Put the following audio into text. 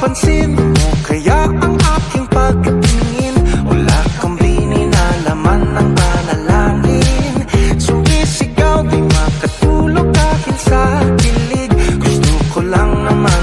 napapansin mo kaya ang aking pagkatingin? Wala kang bininalaman ng panalangin. Sumisigaw di makatulog dahil sa kilig. Gusto ko lang naman